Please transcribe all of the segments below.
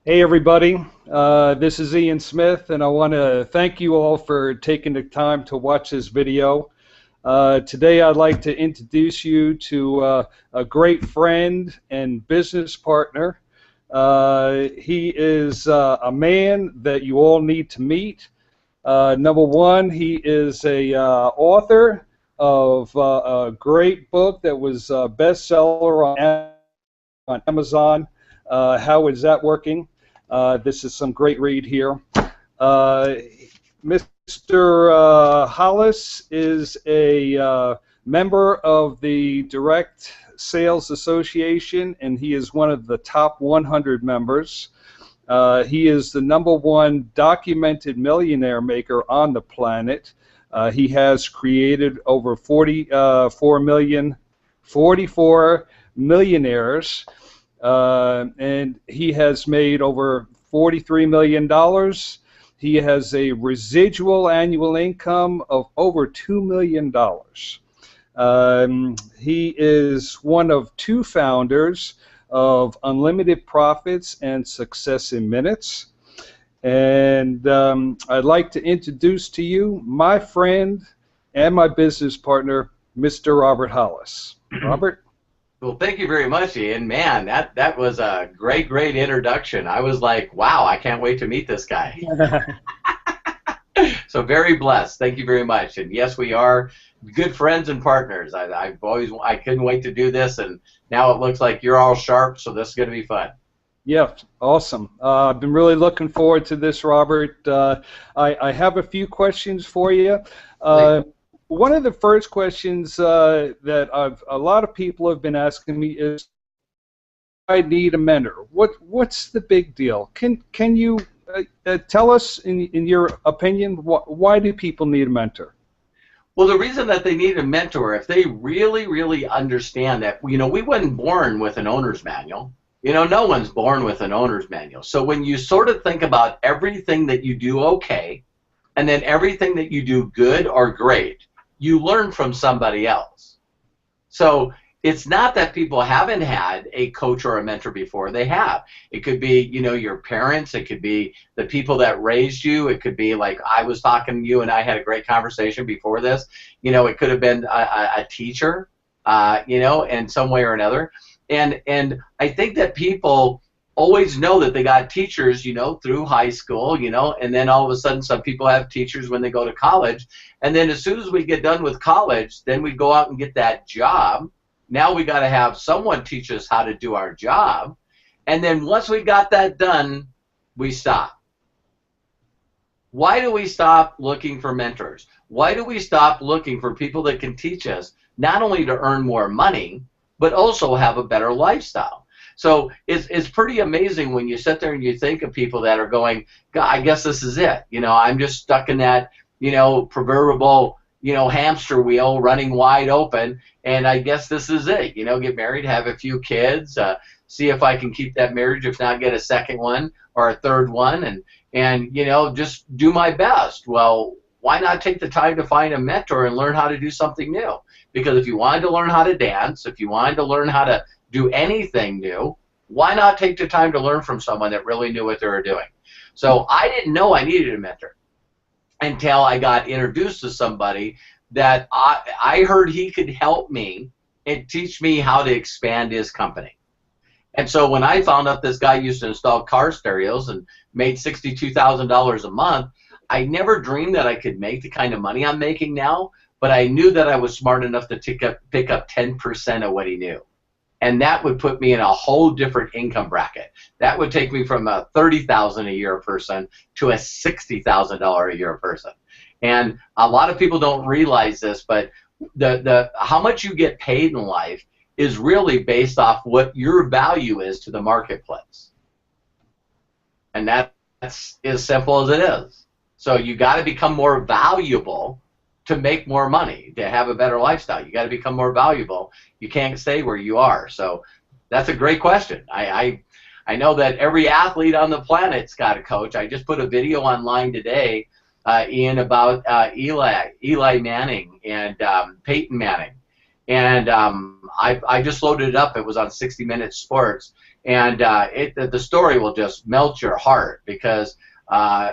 Hey everybody, this is Ian Smith, and I want to thank you all for taking the time to watch this video. Today I'd like to introduce you to a great friend and business partner. He is a man that you all need to meet. Number one, he is a author of a great book that was a bestseller on Amazon. How is that working? This is some great read here. Mr. Hollis is a member of the Direct Sales Association, and he is one of the top 100 members. He is the #1 documented millionaire maker on the planet. He has created over 44 millionaires, and he has made over $43 million. He has a residual annual income of over $2 million. He is one of 2 founders of Unlimited Profits and Success in Minutes. And I'd like to introduce to you my friend and my business partner, Mr. Robert Hollis. Robert? Well, thank you very much, Ian. Man, that was a great introduction. I was like, wow, I can't wait to meet this guy. So very blessed. Thank you very much. And yes, we are good friends and partners. I couldn't wait to do this, and now it looks like you're all sharp, so this is going to be fun. Yeah, awesome. I've been really looking forward to this, Robert. I have a few questions for you. One of the first questions that a lot of people have been asking me is, I need a mentor. What's the big deal? Can you tell us, in your opinion, why do people need a mentor? Well, the reason that they need a mentor, if they really understand that, we weren't born with an owner's manual. No one's born with an owner's manual. So when you sort of think about everything that you do okay, and then everything that you do good or great, you learn from somebody else. So it's not that people haven't had a coach or a mentor before. They have. It could be, your parents. It could be the people that raised you. It could be like I was talking to you, and I had a great conversation before this. It could have been a teacher, in some way or another. And I think that people always know that they got teachers, through high school, and then all of a sudden some people have teachers when they go to college. And then as soon as we get done with college, then we go out and get that job. Now we got to have someone teach us how to do our job. And then once we got that done, we stop. Why do we stop looking for mentors? Why do we stop looking for people that can teach us not only to earn more money, but also have a better lifestyle? So it's pretty amazing when you sit there and you think of people that are going, God, I guess this is it. I'm just stuck in that, proverbial, hamster wheel running wide open, and I guess this is it. Get married, have a few kids, see if I can keep that marriage, if not get a second one or a third one, and just do my best. Well, why not take the time to find a mentor and learn how to do something new? Because if you wanted to learn how to dance, if you wanted to learn how to do anything new, why not take the time to learn from someone that really knew what they were doing? So I didn't know I needed a mentor until I got introduced to somebody that I heard he could help me and teach me how to expand his company. And so when I found out this guy used to install car stereos and made $62,000 a month, I never dreamed that I could make the kind of money I'm making now, but I knew that I was smart enough to pick up 10% of what he knew. And that would put me in a whole different income bracket. That would take me from a $30,000 a year person to a $60,000 a year person. And a lot of people don't realize this, but how much you get paid in life is really based off what your value is to the marketplace. And that's as simple as it is. So you got to become more valuable to make more money, to have a better lifestyle. You got to become more valuable. You can't stay where you are. So that's a great question. I know that every athlete on the planet's got a coach. I just put a video online today, Ian, about Eli Manning and Peyton Manning. And I just loaded it up. It was on 60 Minutes Sports, and the story will just melt your heart because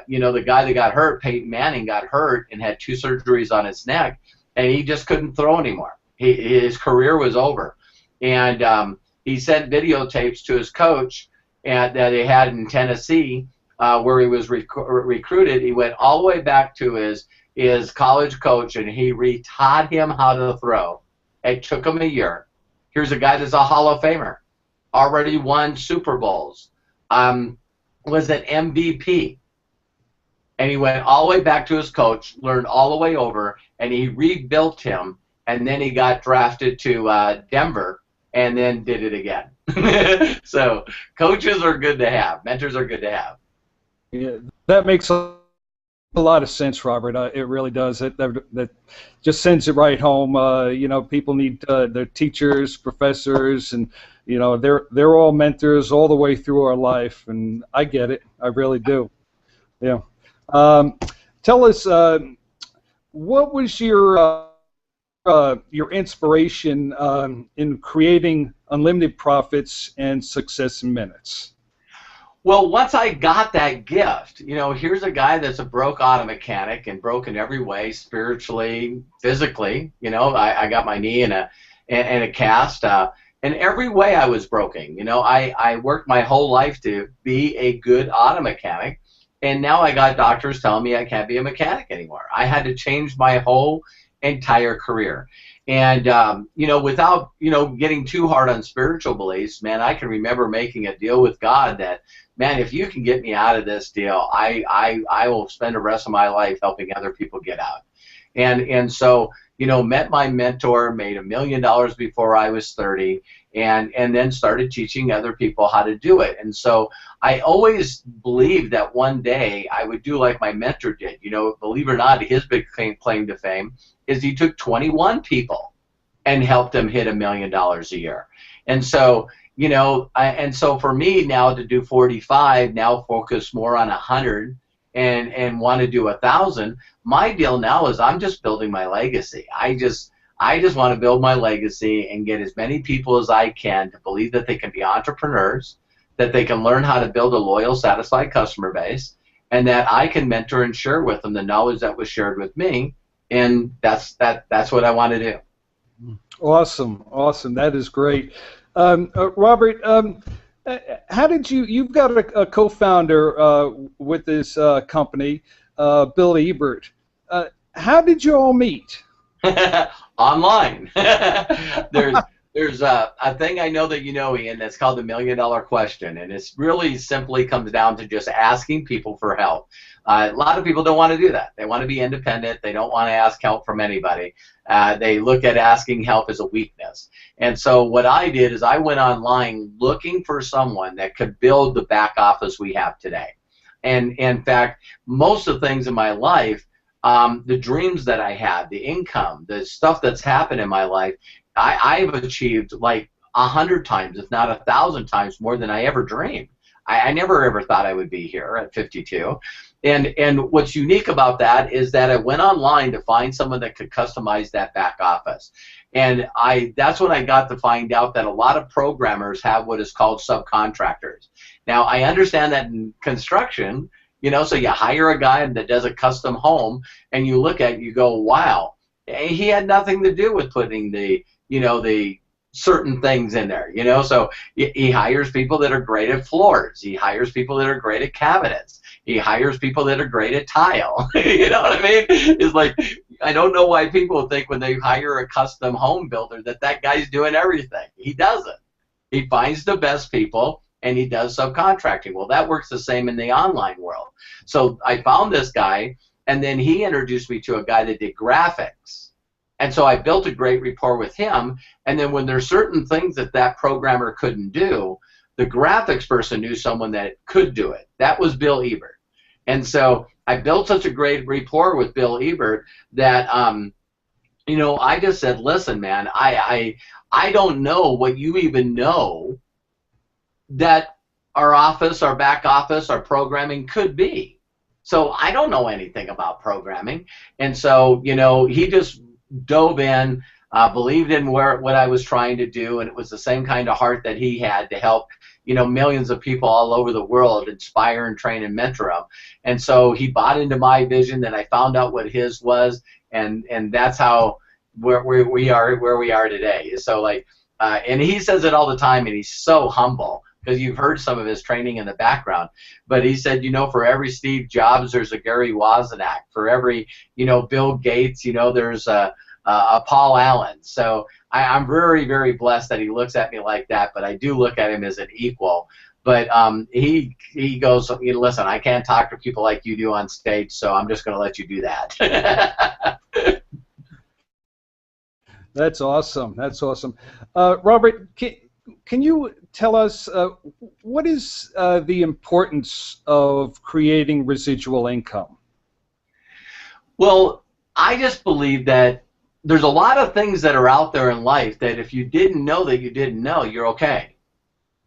you know, the guy that got hurt, Peyton Manning, got hurt and had 2 surgeries on his neck, and he just couldn't throw anymore. His career was over, and he sent videotapes to his coach that he had in Tennessee, where he was recruited. He went all the way back to his college coach, and he retaught him how to throw. It took him a year. Here's a guy that's a Hall of Famer, already won Super Bowls, was an MVP. And he went all the way back to his coach, learned all the way over, and he rebuilt him, and then he got drafted to Denver, and then did it again. So coaches are good to have. Mentors are good to have. Yeah, that makes a lot of sense, Robert. It really does. That just sends it right home. You know, people need their teachers, professors, and you know, they're all mentors all the way through our life, and I get it. I really do. Yeah. Tell us, what was your inspiration in creating unlimited profits and success in minutes? Well, once I got that gift, you know, here's a guy that's a broke auto mechanic and broke in every way, spiritually, physically. You know, I got my knee in a cast. In every way I was broken. You know, I worked my whole life to be a good auto mechanic, and now I got doctors telling me I can't be a mechanic anymore. I had to change my whole entire career. And, you know, without, you know, getting too hard on spiritual beliefs, man, I can remember making a deal with God that, man, if you can get me out of this deal, I will spend the rest of my life helping other people get out. And so, you know, met my mentor, made $1 million before I was 30, and then started teaching other people how to do it. And so I always believed that one day I would do like my mentor did. You know, believe it or not, his big claim to fame is he took 21 people and helped them hit $1 million a year. And so, you know, and so for me now to do 45, now focus more on 100 and want to do 1,000, my deal now is I'm just building my legacy. I just want to build my legacy and get as many people as I can to believe that they can be entrepreneurs, that they can learn how to build a loyal, satisfied customer base, and that I can mentor and share with them the knowledge that was shared with me. And that's what I want to do. Awesome, awesome. That is great. Robert, how did you've got a co-founder with this company, Bill Ebert. How did you all meet? Online. There's a thing I know that you know, Ian, that's called the $1 million question, and it really simply comes down to just asking people for help. A lot of people don't want to do that. They want to be independent. They don't want to ask help from anybody. They look at asking help as a weakness. And so what I did is I went online looking for someone that could build the back office we have today. And in fact, most of the things in my life, the dreams that I had, the income, the stuff that's happened in my life, I've achieved like 100 times, if not 1,000 times more than I ever dreamed. I never ever thought I would be here at 52. And what's unique about that is that I went online to find someone that could customize that back office. And that's when I got to find out that a lot of programmers have what is called subcontractors. Now, I understand that in construction, you know, so you hire a guy that does a custom home, and you look at it, you go, wow, he had nothing to do with putting the, you know, the certain things in there, you know. So he hires people that are great at floors. He hires people that are great at cabinets. He hires people that are great at tile. You know what I mean? It's like, I don't know why people think when they hire a custom home builder that that guy's doing everything. He doesn't. He finds the best people, and he does subcontracting. Well, that works the same in the online world. So I found this guy, and then he introduced me to a guy that did graphics. And so I built a great rapport with him, and then when there's certain things that that programmer couldn't do, the graphics person knew someone that could do it. That was Bill Ebert. And so I built such a great rapport with Bill Ebert that, you know, I just said, listen, man, I don't know what you even know that our office, our back office, our programming could be. So I don't know anything about programming. And so, you know, he just dove in. believed in what I was trying to do, and it was the same kind of heart that he had to help, millions of people all over the world, inspire and train and mentor them. And so he bought into my vision, then I found out what his was, and that's how we are today. So like, and he says it all the time, and he's so humble, because you've heard some of his training in the background. But he said, for every Steve Jobs, there's a Gary Wozniak. For every, Bill Gates, there's a Paul Allen. So I'm very, very blessed that he looks at me like that, but I do look at him as an equal. But he goes, listen, I can't talk to people like you do on stage, so I'm just going to let you do that. That's awesome. That's awesome. Robert, can you tell us what is the importance of creating residual income? Well, I just believe that there's a lot of things that are out there in life that if you didn't know that you didn't know, you're okay.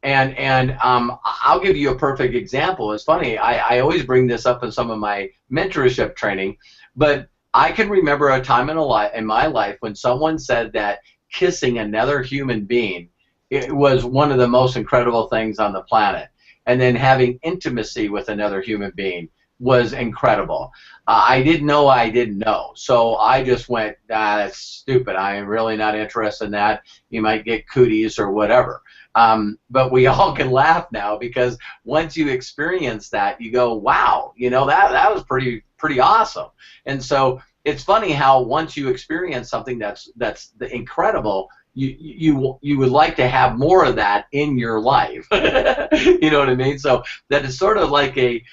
And I'll give you a perfect example. It's funny, I always bring this up in some of my mentorship training, but I can remember a time in my life when someone said that kissing another human being, it was one of the most incredible things on the planet. And then having intimacy with another human being was incredible. I didn't know I didn't know. So I just went, that's stupid. I am really not interested in that. You might get cooties or whatever. But we all can laugh now, because once you experience that, you go, wow, that was pretty awesome. And so it's funny how once you experience something that's incredible, you would like to have more of that in your life. You know what I mean? So that is sort of like a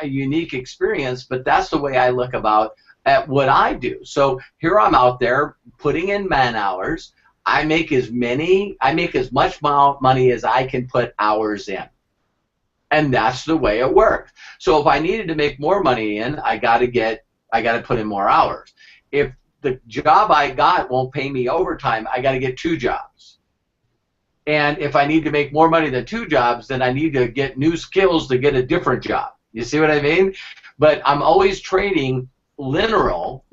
unique experience, but that's the way I look at what I do. So here I'm out there putting in man hours. I make as much money as I can put hours in. And that's the way it works. So if I needed to make more money in, I got to put in more hours. If the job I got won't pay me overtime, I got to get 2 jobs. And if I need to make more money than 2 jobs, then I need to get new skills to get a different job. You see what I mean? But I'm always trading literal,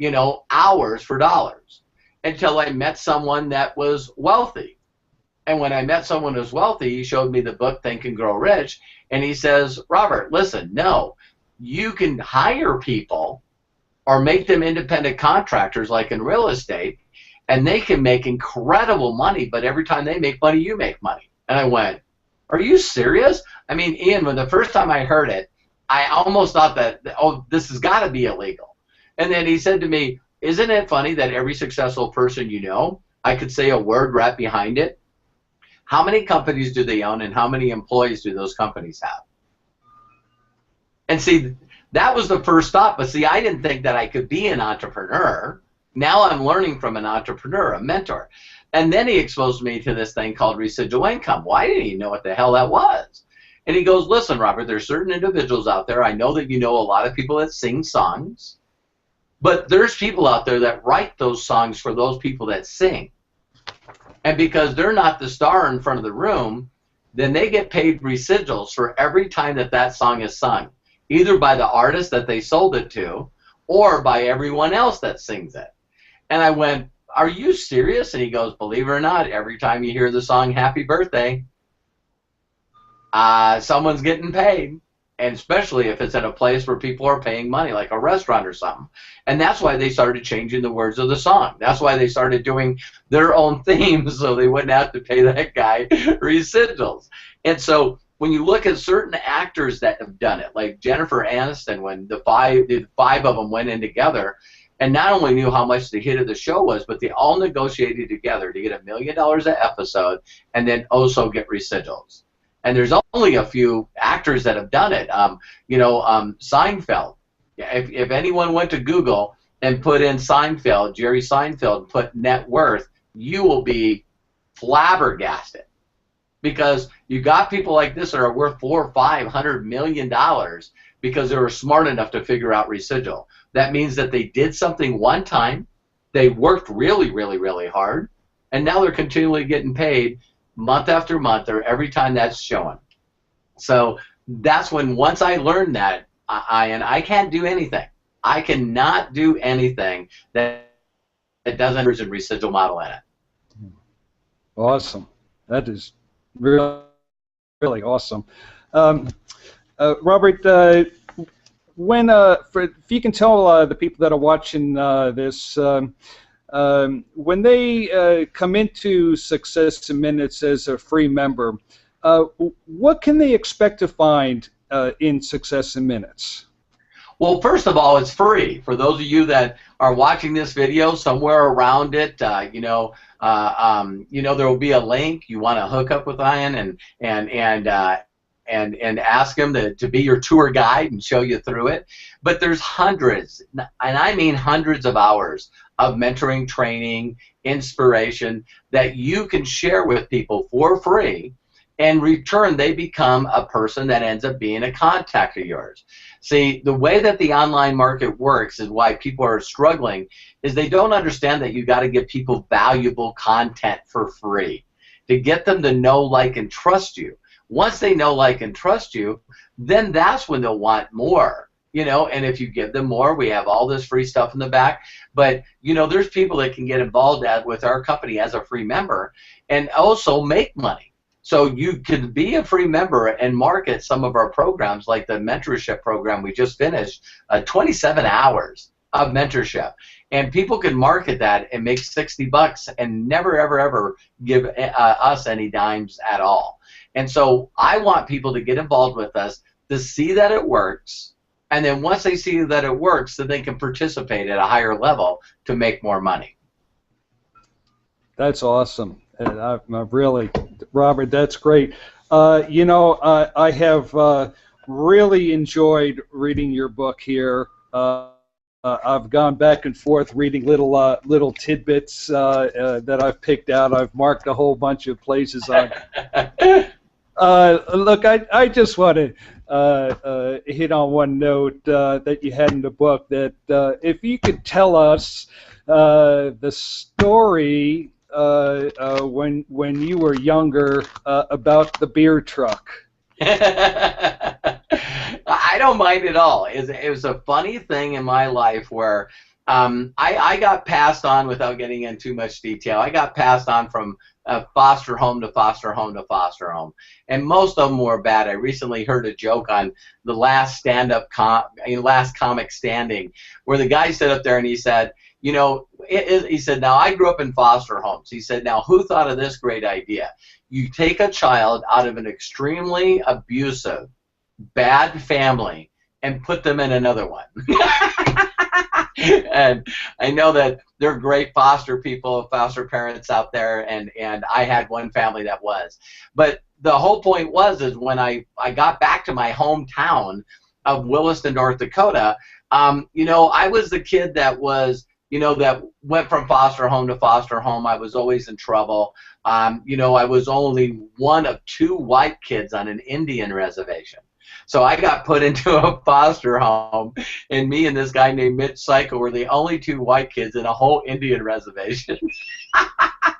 hours for dollars, until I met someone that was wealthy. And when I met someone who was wealthy, he showed me the book Think and Grow Rich, and he says, Robert, listen, no, you can hire people or make them independent contractors like in real estate, and they can make incredible money, but every time they make money, you make money. And I went, are you serious? I mean, Ian, when the first time I heard it, I almost thought that, oh, this has got to be illegal. And then he said to me, isn't it funny that every successful person I could say a word right behind it? How many companies do they own, and how many employees do those companies have? And see, that was the first thought. But see, I didn't think that I could be an entrepreneur. Now I'm learning from an entrepreneur, a mentor. And then he exposed me to this thing called residual income. Why didn't he know what the hell that was? And he goes, listen, Robert, there's certain individuals out there. I know that you know a lot of people that sing songs, but there's people out there that write those songs for those people that sing. And because they're not the star in front of the room, then they get paid residuals for every time that song is sung, either by the artist that they sold it to or by everyone else that sings it. And I went, are you serious? And he goes, believe it or not, every time you hear the song Happy Birthday, someone's getting paid. And especially if it's at a place where people are paying money, like a restaurant or something. And that's why they started changing the words of the song. That's why they started doing their own themes, so they wouldn't have to pay that guy residuals. And so when you look at certain actors that have done it, like Jennifer Aniston, when the five of them went in together, and not only knew how much the hit of the show was, but they all negotiated together to get $1 million an episode, and then also get residuals. And there's only a few actors that have done it. Seinfeld. If anyone went to Google and put in Seinfeld, Jerry Seinfeld, and put net worth, you will be flabbergasted, because you got people like this that are worth $400 or $500 million because they were smart enough to figure out residual. That means that they did something one time, they worked really, really, really hard, and now they're continually getting paid month after month, or every time that's showing. So that's when, once I learned that, I can't do anything. I cannot do anything that it doesn't have a residual model in it. Awesome. That is really, really awesome. Robert, if you can tell the people that are watching this, when they come into Success in Minutes as a free member, what can they expect to find in Success in Minutes? Well, first of all, it's free. For those of you that are watching this video, somewhere around it, there will be a link. You want to hook up with Ian and ask him to be your tour guide and show you through it. But there's hundreds, and I mean hundreds of hours of mentoring, training, inspiration that you can share with people for free. In return, they become a person that ends up being a contact of yours. See, the way that the online market works is why people are struggling, is they don't understand that you got to give people valuable content for free to get them to know, like, and trust you. Once they know, like, and trust you, then that's when they'll want more. And if you give them more, we have all this free stuff in the back. But, there's people that can get involved with our company as a free member and also make money. So you can be a free member and market some of our programs, like the mentorship program we just finished, 27 hours of mentorship. And people can market that and make $60 and never, ever, ever give us any dimes at all. And so I want people to get involved with us to see that it works. And then once they see that it works, then they can participate at a higher level to make more money. That's awesome. Really, Robert, that's great. I have really enjoyed reading your book here. I've gone back and forth reading little tidbits that I've picked out. I've marked a whole bunch of places on. Look, I just want to hit on one note that you had in the book, that if you could tell us the story when you were younger about the beer truck. I don't mind at all. It was a funny thing in my life where I got passed on, without getting into too much detail, I got passed on from foster home to foster home to foster home, and most of them were bad. I recently heard a joke on the last last comic standing, where the guy stood up there and he said, he said, now I grew up in foster homes. He said, now who thought of this great idea? You take a child out of an extremely abusive, bad family and put them in another one. And I know that there are great foster people, foster parents out there, and I had one family that was. But the whole point is when I got back to my hometown of Williston, North Dakota, I was the kid that was, that went from foster home to foster home. I was always in trouble. I was only one of 2 white kids on an Indian reservation. So I got put into a foster home, and me and this guy named Mitch Psycho were the only 2 white kids in a whole Indian reservation.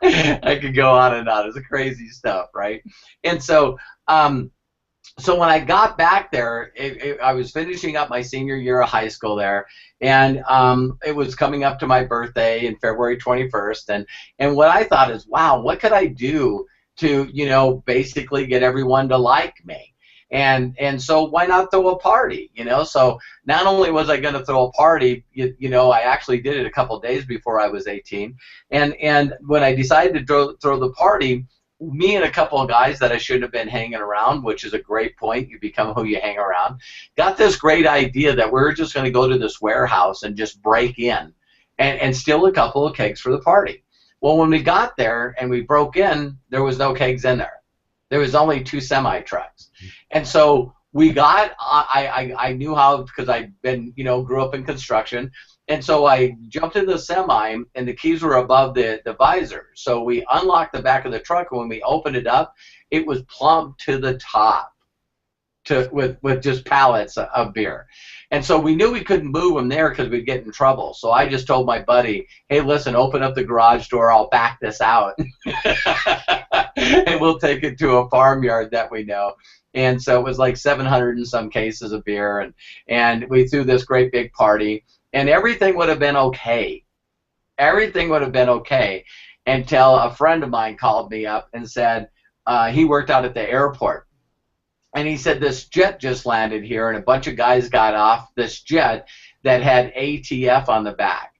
I could go on and on. It's crazy stuff, right? And so, so when I got back there, I was finishing up my senior year of high school there, and it was coming up to my birthday in February 21st, and what I thought is, wow, what could I do to, basically get everyone to like me? And so why not throw a party, So not only was I going to throw a party, I actually did it a couple days before I was 18, and when I decided to throw the party, me and a couple of guys that I shouldn't have been hanging around, which is a great point, you become who you hang around, got this great idea that we're just going to go to this warehouse and just break in and steal a couple of kegs for the party. Well, when we got there and we broke in, there was no kegs in there. There was only 2 semi-trucks. And so we got, I knew how, because I'd been, grew up in construction, and so I jumped in the semi, and the keys were above the visor. So we unlocked the back of the truck, and when we opened it up, it was plumbed to the top with just pallets of beer. And so we knew we couldn't move them there because we'd get in trouble. So I just told my buddy, hey, listen, open up the garage door, I'll back this out. And we'll take it to a farmyard that we know. And so it was like 700 and some cases of beer, and we threw this great big party, and everything would have been okay Everything would have been okay until a friend of mine called me up and said he worked out at the airport. And he said this jet just landed here, and a bunch of guys got off this jet that had ATF on the back.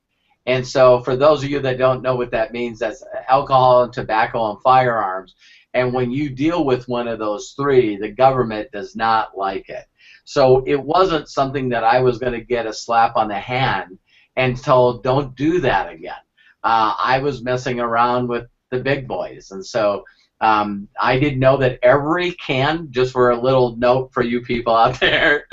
And so for those of you that don't know what that means, that's alcohol and tobacco and firearms. And when you deal with one of those three, the government does not like it. So it wasn't something that I was going to get a slap on the hand and told, don't do that again. I was messing around with the big boys. And so I didn't know that every can, just for a little note for you people out there,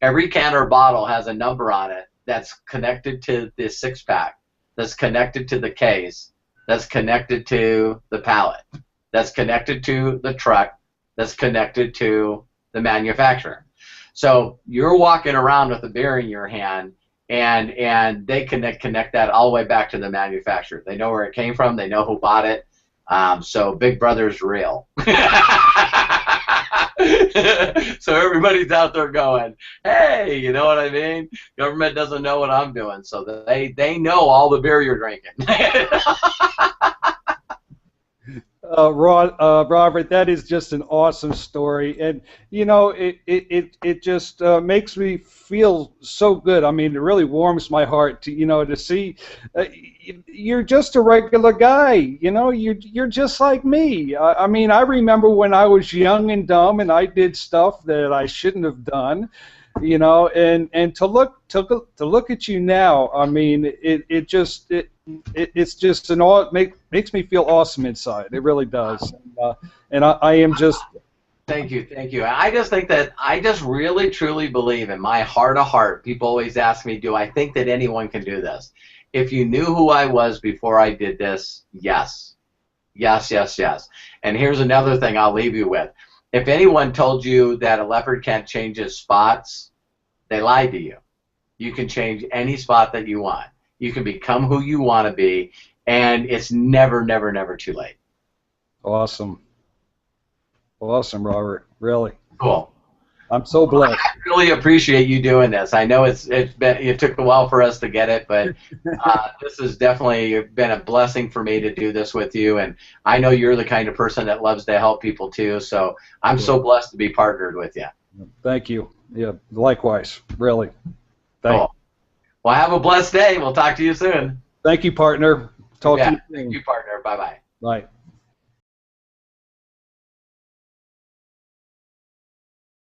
every can or bottle has a number on it that's connected to the six-pack, that's connected to the case, that's connected to the pallet, that's connected to the truck, that's connected to the manufacturer. So you're walking around with a beer in your hand, and they connect that all the way back to the manufacturer. They know where it came from. They know who bought it. So Big Brother's real. So everybody's out there going, hey, you know what I mean? Government doesn't know what I'm doing, so they know all the beer you're drinking. Robert, that is just an awesome story, and you know it just makes me feel so good. I mean, it really warms my heart to see you're just a regular guy. You're just like me. I mean, I remember when I was young and dumb, and I did stuff that I shouldn't have done. And to look at you now, I mean, it's just makes me feel awesome inside. It really does. And I am just. Thank you. I just think that I just really truly believe in my heart of heart. People always ask me, do I think that anyone can do this? If you knew who I was before I did this, yes. And here's another thing I'll leave you with. If anyone told you that a leopard can't change his spots, they lied to you. You can change any spot that you want. You can become who you want to be, and it's never too late. Awesome, Robert. Really. Cool. I'm so blessed. I really appreciate you doing this. I know it took a while for us to get it, but this has definitely been a blessing for me to do this with you. And I know you're the kind of person that loves to help people too. So I'm so blessed to be partnered with you. Thank you. Yeah, likewise. Really. Cool. Well, have a blessed day. We'll talk to you soon. Thank you, partner. Talk to you soon. Thank you, partner. Bye-bye. Bye.